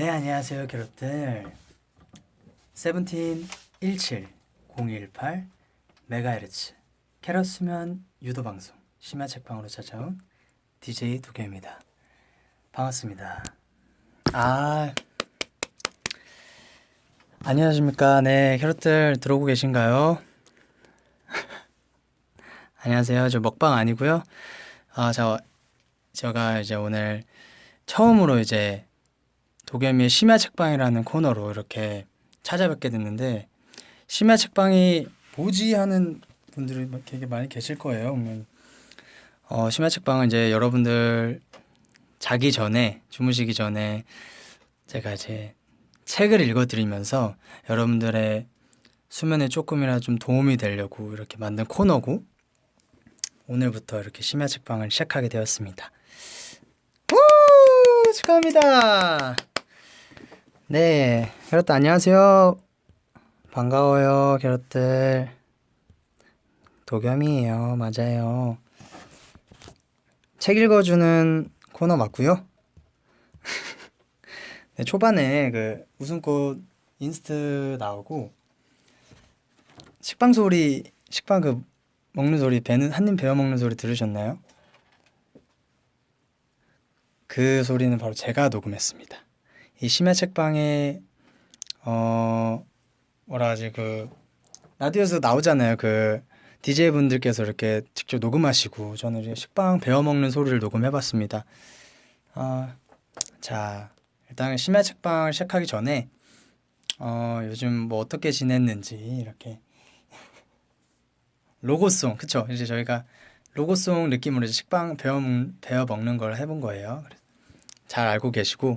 네, 안녕하세요, 캐럿들. 17 17 018 메가헤르츠 캐럿 수면 유도 방송 심야 책방으로 찾아온 DJ 도겸입니다. 반갑습니다. 안녕하십니까? 네, 캐럿들 들어오고 계신가요? 안녕하세요. 저 먹방 아니고요. 제가 이제 오늘 처음으로 이제 도겸이의 심야 책방이라는 코너로 이렇게 찾아뵙게 됐는데, 심야 책방이 뭐지 하는 분들이 되게 많이 계실 거예요. 심야 책방은 이제 여러분들 자기 전에, 주무시기 전에 제가 이제 책을 읽어드리면서 여러분들의 수면에 조금이라도 좀 도움이 되려고 이렇게 만든 코너고, 오늘부터 이렇게 심야 책방을 시작하게 되었습니다. 우! 축하합니다. 네, 캐럿들 안녕하세요. 반가워요, 캐럿들. 도겸이에요. 맞아요. 책 읽어주는 코너 맞고요. 네, 초반에 그 웃음꽃 인스트 나오고 식빵 소리, 식빵 그 먹는 소리, 배는 한 입 베어 먹는 소리 들으셨나요? 그 소리는 바로 제가 녹음했습니다. 이 심야 책방에 뭐라 하지, 그 라디오에서 나오잖아요. 그 DJ 분들께서 이렇게 직접 녹음하시고 저는 이제 식빵 베어 먹는 소리를 녹음해봤습니다. 자, 일단 심야 책방을 시작하기 전에 요즘 뭐 어떻게 지냈는지 이렇게 로고송, 그쵸? 이제 저희가 로고송 느낌으로 이제 식빵 베어 먹는 걸 해본 거예요. 잘 알고 계시고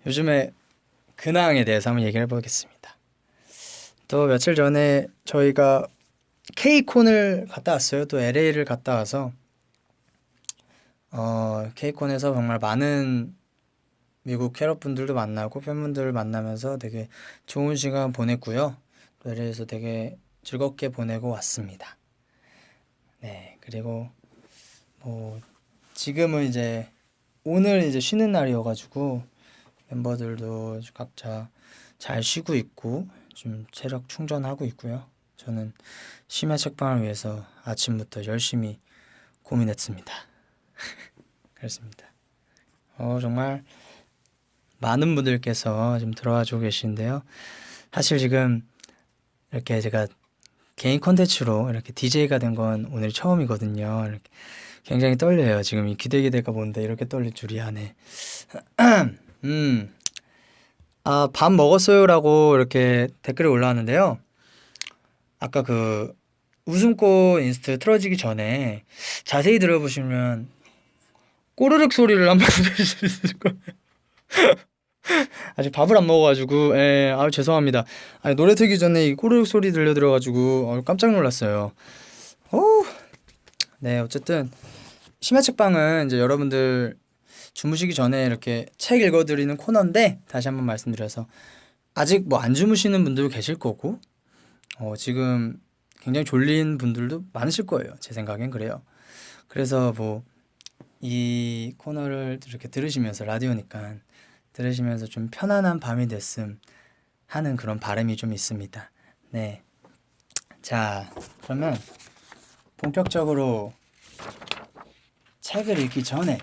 요즘에 근황에 대해서 한번 얘기를 해보겠습니다. 또 며칠 전에 저희가 K콘을 갔다 왔어요. 또 LA를 갔다 와서 K콘에서 정말 많은 미국 캐럿 분들도 만나고 팬분들을 만나면서 되게 좋은 시간 보냈고요. 또 LA에서 되게 즐겁게 보내고 왔습니다. 네, 그리고 뭐 지금은 이제 오늘 이제 쉬는 날이어가지고 멤버들도 각자 잘 쉬고 있고 좀 체력 충전하고 있고요. 저는 심야 책방을 위해서 아침부터 열심히 고민했습니다. 그렇습니다. 정말 많은 분들께서 지금 들어와 주고 계신데요. 사실 지금 이렇게 제가 개인 콘텐츠로 이렇게 DJ가 된 건 오늘 처음이거든요. 이렇게 굉장히 떨려요. 지금 이 기대가 뭔데 이렇게 떨릴 줄이야. 네. 밥 먹었어요라고 이렇게 댓글이 올라왔는데요. 아까 그 웃음꽃 인스트 틀어지기 전에 자세히 들어보시면 꼬르륵 소리를 한번 들을 수 있을 거예요. 아직 밥을 안 먹어가지고, 죄송합니다. 아니, 노래 틀기 전에 이 꼬르륵 소리 들려들어가지고 깜짝 놀랐어요. 네, 어쨌든 심야 책방은 이제 여러분들 주무시기 전에 이렇게 책 읽어드리는 코너인데, 다시 한번 말씀드려서 아직 뭐 안 주무시는 분들도 계실 거고, 지금 굉장히 졸린 분들도 많으실 거예요. 제 생각엔 그래요. 그래서 뭐 이 코너를 이렇게 들으시면서, 라디오니까 들으시면서 좀 편안한 밤이 됐음 하는 그런 바람이 좀 있습니다. 네. 자, 그러면 본격적으로 책을 읽기 전에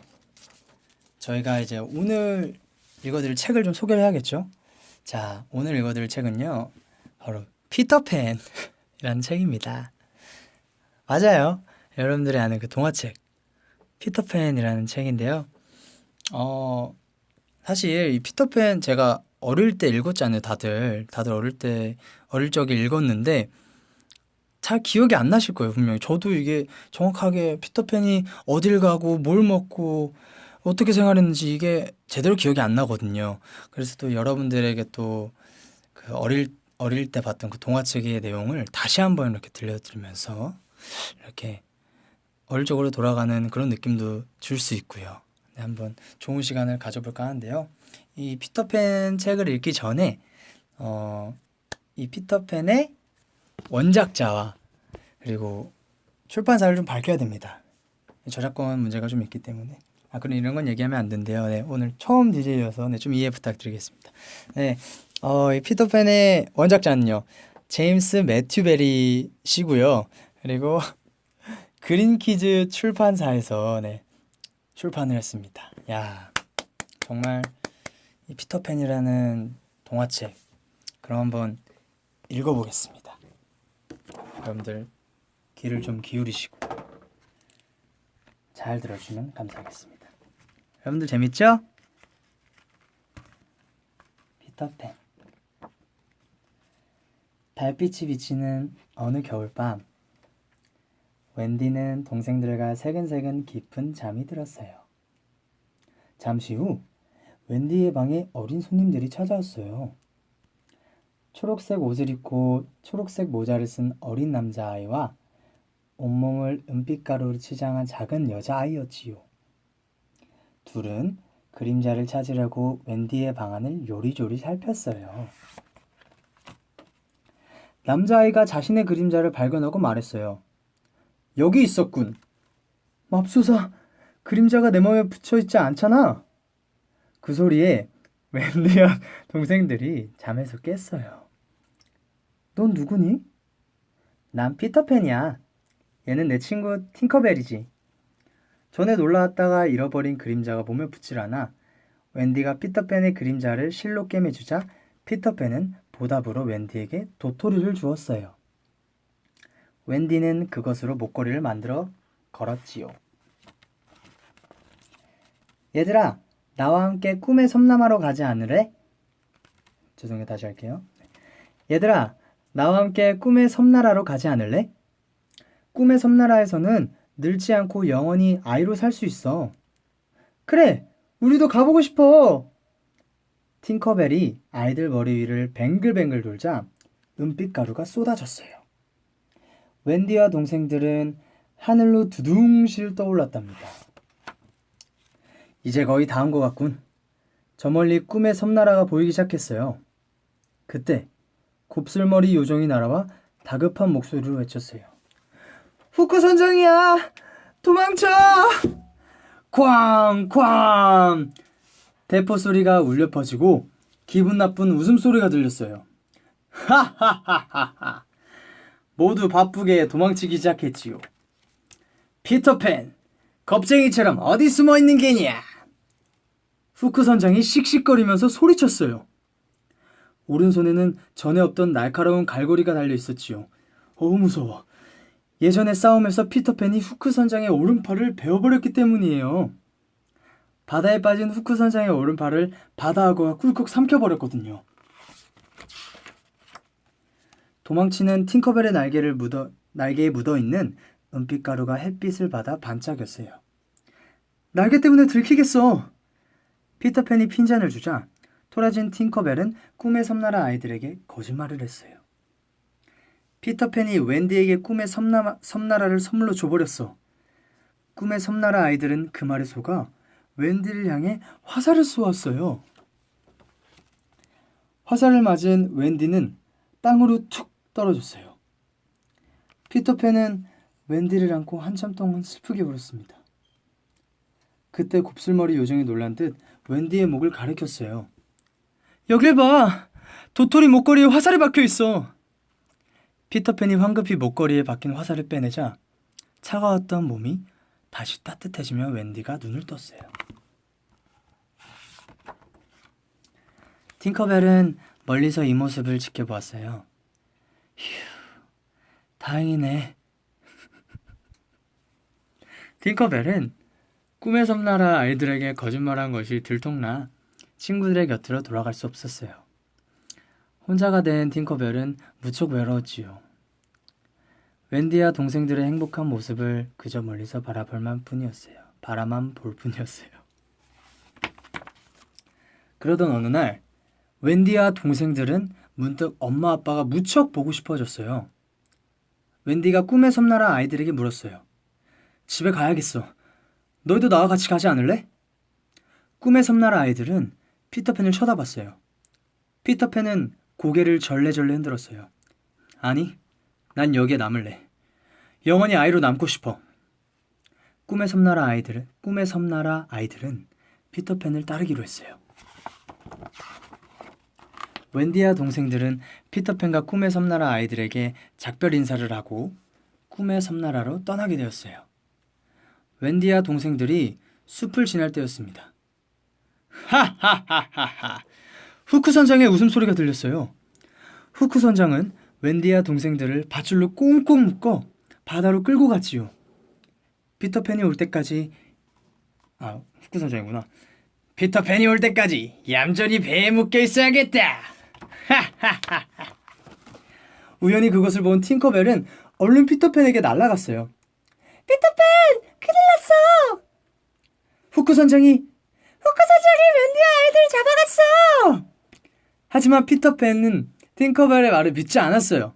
저희가 이제 오늘 읽어드릴 책을 좀 소개를 해야겠죠? 자, 오늘 읽어드릴 책은요, 바로 피터팬이라는 책입니다. 맞아요. 여러분들이 아는 그 동화책 피터팬이라는 책인데요. 사실 이 피터팬 제가 어릴 때 읽었잖아요. 다들 어릴 적에 읽었는데 잘 기억이 안 나실 거예요. 분명히 저도 이게 정확하게 피터팬이 어딜 가고 뭘 먹고 어떻게 생활했는지 이게 제대로 기억이 안 나거든요. 그래서 또 여러분들에게 또 그 어릴 때 봤던 그 동화책의 내용을 다시 한번 이렇게 들려드리면서 이렇게 어릴 적으로 돌아가는 그런 느낌도 줄 수 있고요. 네, 한번 좋은 시간을 가져볼까 하는데요. 이 피터팬 책을 읽기 전에 이 피터팬의 원작자와 그리고 출판사를 좀 밝혀야 됩니다. 저작권 문제가 좀 있기 때문에 그럼 이런 건 얘기하면 안 된대요. 네, 오늘 처음 DJ여서 네, 좀 이해 부탁드리겠습니다. 네, 이 피터팬의 원작자는요, 제임스 매튜 베리 씨고요. 그리고 그린키즈 출판사에서 네, 출판을 했습니다. 야, 정말 이 피터팬이라는 동화책 그럼 한번 읽어보겠습니다. 여러분들 귀를 좀 기울이시고 잘 들어주시면 감사하겠습니다. 여러분들 재밌죠? 피터팬. 달빛이 비치는 어느 겨울밤, 웬디는 동생들과 새근새근 깊은 잠이 들었어요. 잠시 후 웬디의 방에 어린 손님들이 찾아왔어요. 초록색 옷을 입고 초록색 모자를 쓴 어린 남자아이와 온몸을 은빛가루로 치장한 작은 여자아이였지요. 둘은 그림자를 찾으려고 웬디의 방안을 요리조리 살폈어요. 남자아이가 자신의 그림자를 발견하고 말했어요. 여기 있었군. 맙소사, 그림자가 내 몸에 붙여있지 않잖아. 그 소리에 웬디와 동생들이 잠에서 깼어요. 넌 누구니? 난 피터팬이야. 얘는 내 친구 팅커벨이지. 전에 놀러 왔다가 잃어버린 그림자가 몸에 붙질 않아 웬디가 피터팬의 그림자를 실로 꿰매주자 피터팬은 보답으로 웬디에게 도토리를 주었어요. 웬디는 그것으로 목걸이를 만들어 걸었지요. 얘들아, 나와 함께 꿈의 섬나라로 가지 않으래? 죄송해요, 다시 할게요. 얘들아, 나와 함께 꿈의 섬나라로 가지 않을래? 꿈의 섬나라에서는 늙지 않고 영원히 아이로 살 수 있어. 그래, 우리도 가보고 싶어. 팅커벨이 아이들 머리 위를 뱅글뱅글 돌자 은빛가루가 쏟아졌어요. 웬디와 동생들은 하늘로 두둥실 떠올랐답니다. 이제 거의 다 온 것 같군. 저 멀리 꿈의 섬나라가 보이기 시작했어요. 그때 곱슬머리 요정이 날아와 다급한 목소리로 외쳤어요. 후크 선장이야! 도망쳐! 쾅쾅! 대포 소리가 울려 퍼지고 기분 나쁜 웃음소리가 들렸어요. 하하하하하! 모두 바쁘게 도망치기 시작했지요. 피터팬, 겁쟁이처럼 어디 숨어 있는 게냐? 후크 선장이 씩씩거리면서 소리쳤어요. 오른손에는 전에 없던 날카로운 갈고리가 달려 있었지요. 무서워. 예전의 싸움에서 피터팬이 후크 선장의 오른팔을 베어버렸기 때문이에요. 바다에 빠진 후크 선장의 오른팔을 바다악어가 꿀꺽 삼켜버렸거든요. 도망치는 팅커벨의 날개에 묻어있는 은빛가루가 햇빛을 받아 반짝였어요. 날개 때문에 들키겠어. 피터팬이 핀잔을 주자 토라진 팅커벨은 꿈의 섬나라 아이들에게 거짓말을 했어요. 피터팬이 웬디에게 꿈의 섬나라를 선물로 줘버렸어. 꿈의 섬나라 아이들은 그 말에 속아 웬디를 향해 화살을 쏘았어요. 화살을 맞은 웬디는 땅으로 툭 떨어졌어요. 피터팬은 웬디를 안고 한참 동안 슬프게 울었습니다. 그때 곱슬머리 요정이 놀란 듯 웬디의 목을 가리켰어요. 여길 봐! 도토리 목걸이에 화살이 박혀있어! 피터팬이 황급히 목걸이에 박힌 화살을 빼내자 차가웠던 몸이 다시 따뜻해지며 웬디가 눈을 떴어요. 팅커벨은 멀리서 이 모습을 지켜보았어요. 휴, 다행이네. 팅커벨은 꿈의 섬나라 아이들에게 거짓말한 것이 들통나 친구들의 곁으로 돌아갈 수 없었어요. 혼자가 된 팅커벨은 무척 외로웠지요. 웬디와 동생들의 행복한 모습을 그저 멀리서 바라만 볼 뿐이었어요. 그러던 어느 날 웬디와 동생들은 문득 엄마 아빠가 무척 보고 싶어졌어요. 웬디가 꿈의 섬나라 아이들에게 물었어요. 집에 가야겠어. 너희도 나와 같이 가지 않을래? 꿈의 섬나라 아이들은 피터팬을 쳐다봤어요. 피터팬은 고개를 절레절레 흔들었어요. 아니, 난 여기에 남을래. 영원히 아이로 남고 싶어. 꿈의 섬나라 아이들은 피터팬을 따르기로 했어요. 웬디와 동생들은 피터팬과 꿈의 섬나라 아이들에게 작별 인사를 하고 꿈의 섬나라로 떠나게 되었어요. 웬디와 동생들이 숲을 지날 때였습니다. 하하하하하! 후크 선장의 웃음소리가 들렸어요. 후크 선장은 웬디와 동생들을 밧줄로 꽁꽁 묶어 바다로 끌고 갔지요. 피터팬이 올 때까지 후크 선장이구나. 피터팬이 올 때까지 얌전히 배에 묶여 있어야겠다. 하하하하. 우연히 그것을 본 팅커벨은 얼른 피터팬에게 날아갔어요. 피터팬! 큰일 났어! 후크 선장이 웬디와 아이들 잡아갔어! 하지만 피터팬은 팅커벨의 말을 믿지 않았어요.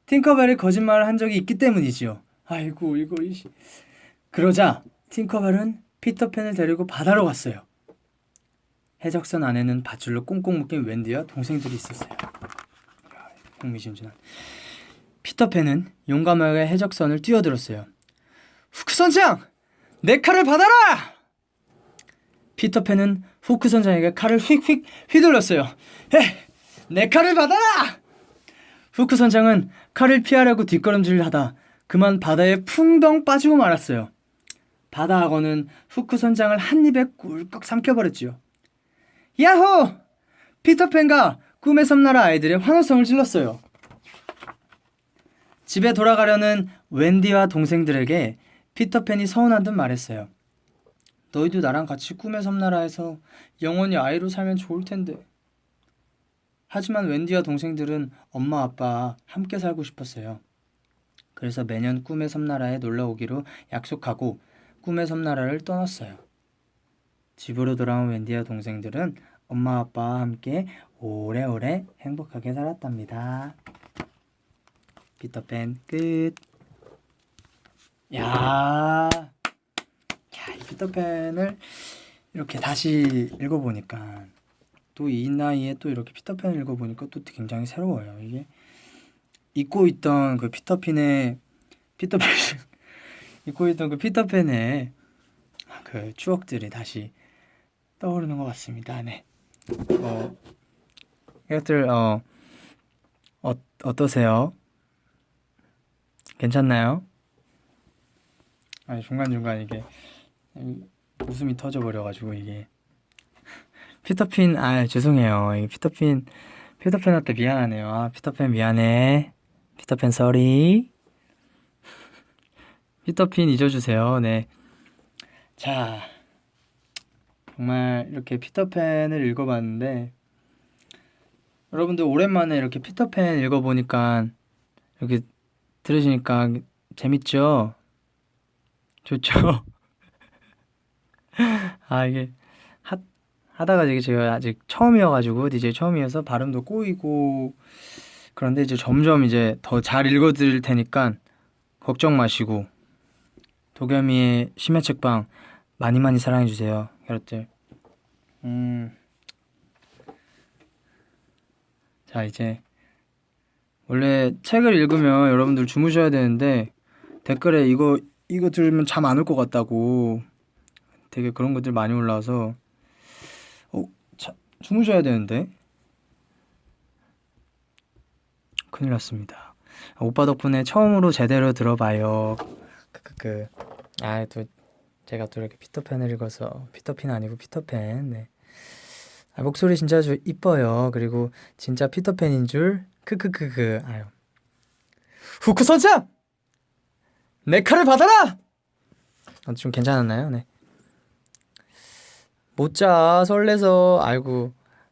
팅커벨이 거짓말을 한 적이 있기 때문이지요. 아이고 이거 그러자 팅커벨은 피터팬을 데리고 바다로 갔어요. 해적선 안에는 밧줄로 꽁꽁 묶인 웬디와 동생들이 있었어요. 흥미진진한. 피터팬은 용감하게 해적선을 뛰어들었어요. 후크 선장! 내 칼을 받아라! 피터팬은 후크 선장에게 칼을 휙휙 휘둘렀어요. 내 칼을 받아라! 후크 선장은 칼을 피하려고 뒷걸음질을 하다 그만 바다에 풍덩 빠지고 말았어요. 바다 악어는 후크 선장을 한 입에 꿀꺽 삼켜버렸지요. 야호! 피터팬과 꿈의 섬나라 아이들의 환호성을 질렀어요. 집에 돌아가려는 웬디와 동생들에게 피터팬이 서운한 듯 말했어요. 너희도 나랑 같이 꿈의 섬나라에서 영원히 아이로 살면 좋을 텐데. 하지만 웬디와 동생들은 엄마 아빠와 함께 살고 싶었어요. 그래서 매년 꿈의 섬나라에 놀러 오기로 약속하고 꿈의 섬나라를 떠났어요. 집으로 돌아온 웬디와 동생들은 엄마 아빠와 함께 오래오래 행복하게 살았답니다. 피터팬 끝. 이 피터팬을 이렇게 다시 읽어보니까 또 이 나이에 또 이렇게 피터팬을 읽어보니까 또 굉장히 새로워요. 이게 잊고 있던 그 피터팬의 그 추억들이 다시 떠오르는 것 같습니다. 네. 이것들 어떠세요? 괜찮나요? 중간중간 이게 웃음이 터져버려가지고 이게 피터팬 죄송해요. 이게 피터팬한테 미안하네요. 피터팬 미안해. 피터팬 sorry. 피터팬 잊어주세요. 네. 자, 정말 이렇게 피터팬을 읽어봤는데 여러분들 오랜만에 이렇게 피터팬 읽어보니까 이렇게 들으시니까 재밌죠? 좋죠? 이게 하다가 이게 제가 아직 처음이어가지고 DJ 처음이어서 발음도 꼬이고 그런데 이제 점점 이제 더 잘 읽어드릴 테니까 걱정 마시고 도겸이의 심야 책방 많이 사랑해주세요, 여러분들. 자, 이제 원래 책을 읽으면 여러분들 주무셔야 되는데 댓글에 이거 들으면 잠 안 올 것 같다고 되게 그런 것들 많이 올라와서 주무셔야 되는데 큰일 났습니다. 오빠 덕분에 처음으로 제대로 들어봐요. 또 제가 또 이렇게 피터팬을 읽어서 피터팬 아니고 피터팬. 네. 목소리 진짜 이뻐요. 그리고 진짜 피터팬인 줄 크크크크. 후크 선장! 내 칼을 받아라! 좀 괜찮았나요? 네. 못자 설레서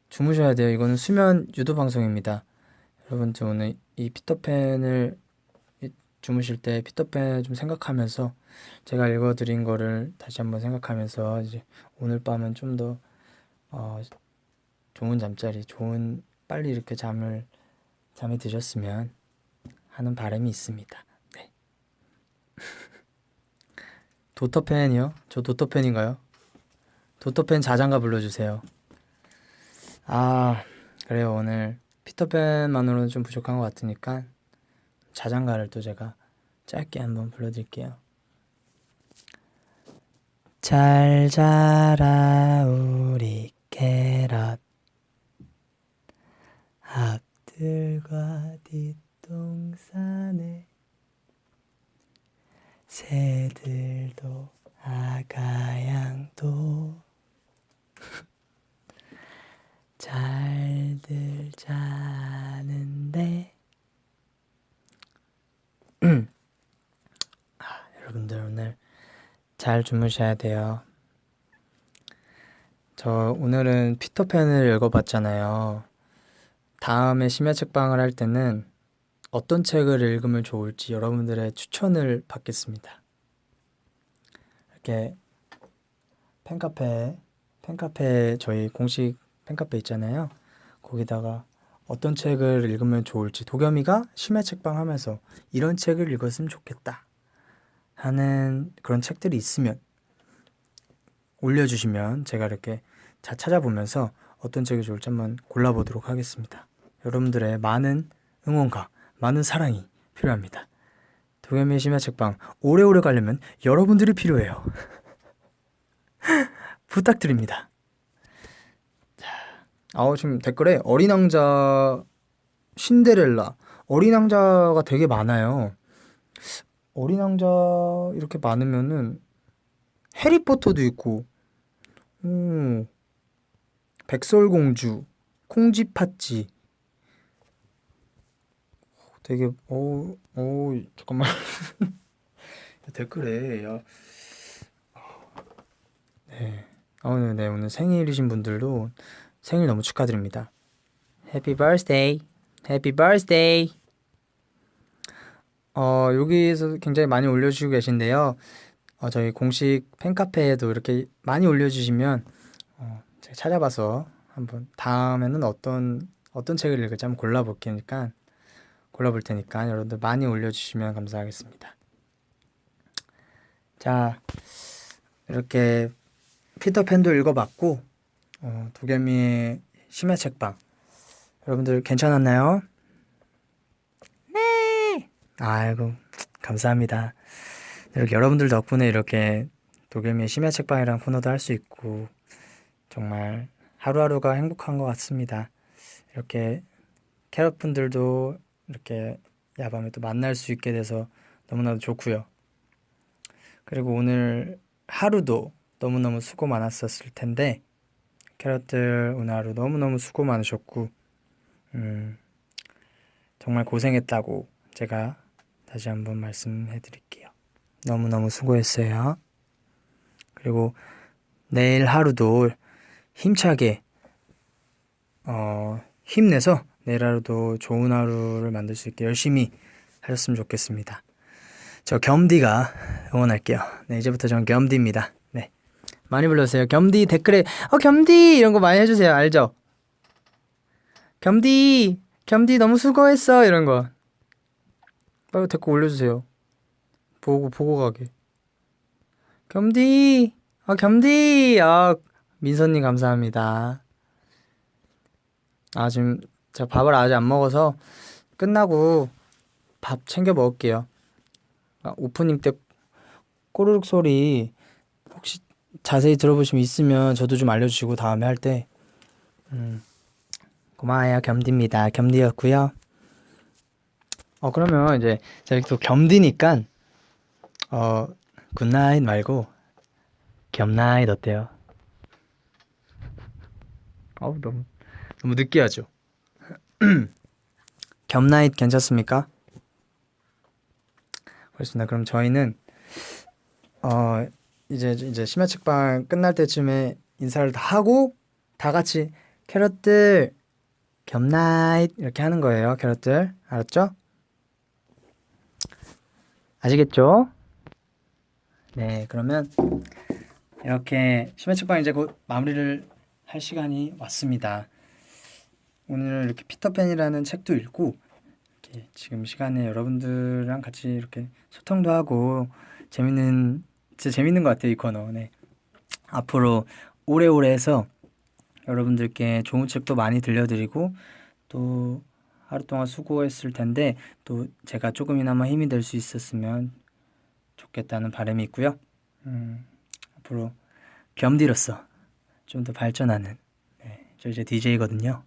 주무셔야 돼요. 이거는 수면 유도 방송입니다. 여러분들 오늘 이 피터팬을 주무실 때 피터팬 좀 생각하면서 제가 읽어드린 거를 다시 한번 생각하면서 이제 오늘 밤은 좀 더 좋은 잠자리, 빨리 이렇게 잠에 드셨으면 하는 바람이 있습니다. 네. 도터팬이요? 저 도터팬인가요? 도터팬 자장가 불러주세요. 그래요. 오늘 피터팬만으로는 좀 부족한 것 같으니까 자장가를 또 제가 짧게 한번 불러드릴게요. 잘 자라 우리 캐럿. 악들과 뒷동산에 새들도 아가양도 잘들 자는데. 여러분들 오늘 잘 주무셔야 돼요. 저 오늘은 피터팬을 읽어봤잖아요. 다음에 심야 책방을 할 때는 어떤 책을 읽으면 좋을지 여러분들의 추천을 받겠습니다. 이렇게 팬카페 저희 공식 팬카페 있잖아요. 거기다가 어떤 책을 읽으면 좋을지, 도겸이가 심야 책방 하면서 이런 책을 읽었으면 좋겠다 하는 그런 책들이 있으면 올려주시면 제가 이렇게 잘 찾아보면서 어떤 책이 좋을지 한번 골라보도록 하겠습니다. 여러분들의 많은 응원과 많은 사랑이 필요합니다. 도겸이의 심야 책방 오래오래 가려면 여러분들이 필요해요. 부탁드립니다. 지금 댓글에 어린 왕자, 신데렐라, 어린 왕자가 되게 많아요. 어린 왕자 이렇게 많으면은 해리포터도 있고, 백설공주, 콩쥐팥쥐. 되게 잠깐만. 댓글에 네. 네, 오늘 생일이신 분들도 생일 너무 축하드립니다. 해피 버스데이. 해피 버스데이. 여기에서 굉장히 많이 올려주시고 계신데요. 저희 공식 팬카페에도 이렇게 많이 올려주시면 제가 찾아봐서 한번 다음에는 어떤 책을 읽을지 한번 골라볼 테니까 여러분들 많이 올려주시면 감사하겠습니다. 자, 이렇게 피터팬도 읽어봤고 도겸이의 심야 책방 여러분들 괜찮았나요? 네. 아이고 감사합니다. 이렇게 여러분들 덕분에 이렇게 도겸이의 심야 책방이랑 코너도 할 수 있고 정말 하루하루가 행복한 것 같습니다. 이렇게 캐럿분들도 이렇게 야밤에 또 만날 수 있게 돼서 너무나도 좋고요. 그리고 오늘 하루도 너무너무 수고 많았었을 텐데 캐럿들 오늘 하루 너무너무 수고 많으셨고 정말 고생했다고 제가 다시 한번 말씀해 드릴게요. 너무너무 수고했어요. 그리고 내일 하루도 힘차게 힘내서 내일 하루도 좋은 하루를 만들 수 있게 열심히 하셨으면 좋겠습니다. 저 겸디가 응원할게요. 네, 이제부터 저는 겸디입니다. 네, 많이 불러주세요. 겸디 댓글에 겸디 이런 거 많이 해주세요. 알죠? 겸디 너무 수고했어 이런 거 빨리 댓글 올려주세요. 보고 가게. 겸디 겸디 민서님 감사합니다. 지금 제가 밥을 아직 안 먹어서 끝나고 밥 챙겨 먹을게요. 오프닝 때 꼬르륵 소리 혹시 자세히 들어보시면 있으면 저도 좀 알려주시고 다음에 할 때 고마워요. 겸디입니다. 겸디였고요. 그러면 이제 제가 또 겸디니까 굿나잇 말고 겸나잇 어때요? 너무 느끼하죠? 겸나잇 괜찮습니까? 그렇습니다. 그럼 저희는 이제 심야 책방 끝날 때쯤에 인사를 다 하고 다 같이 캐럿들 겸나잇 이렇게 하는 거예요. 캐럿들 알았죠? 아시겠죠? 네, 그러면 이렇게 심야 책방 이제 곧 마무리를 할 시간이 왔습니다. 오늘 이렇게 피터팬이라는 책도 읽고 이렇게 지금 시간에 여러분들랑 같이 이렇게 소통도 하고 진짜 재밌는 것 같아요, 이 코너. 네. 앞으로 오래오래 해서 여러분들께 좋은 책도 많이 들려드리고 또 하루 동안 수고했을 텐데 또 제가 조금이나마 힘이 될 수 있었으면 좋겠다는 바람이 있고요. 앞으로 겸디로서 좀 더 발전하는 저 이제 DJ거든요.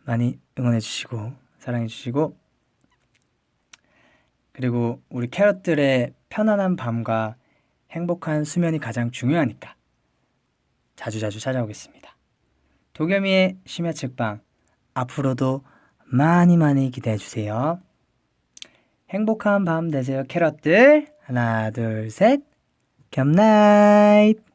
많이 응원해 주시고 사랑해 주시고, 그리고 우리 캐럿들의 편안한 밤과 행복한 수면이 가장 중요하니까 자주자주 찾아오겠습니다. 도겸이의 심야 책방 앞으로도 많이 많이 기대해 주세요. 행복한 밤 되세요, 캐럿들. 하나, 둘, 셋. 겸나잇.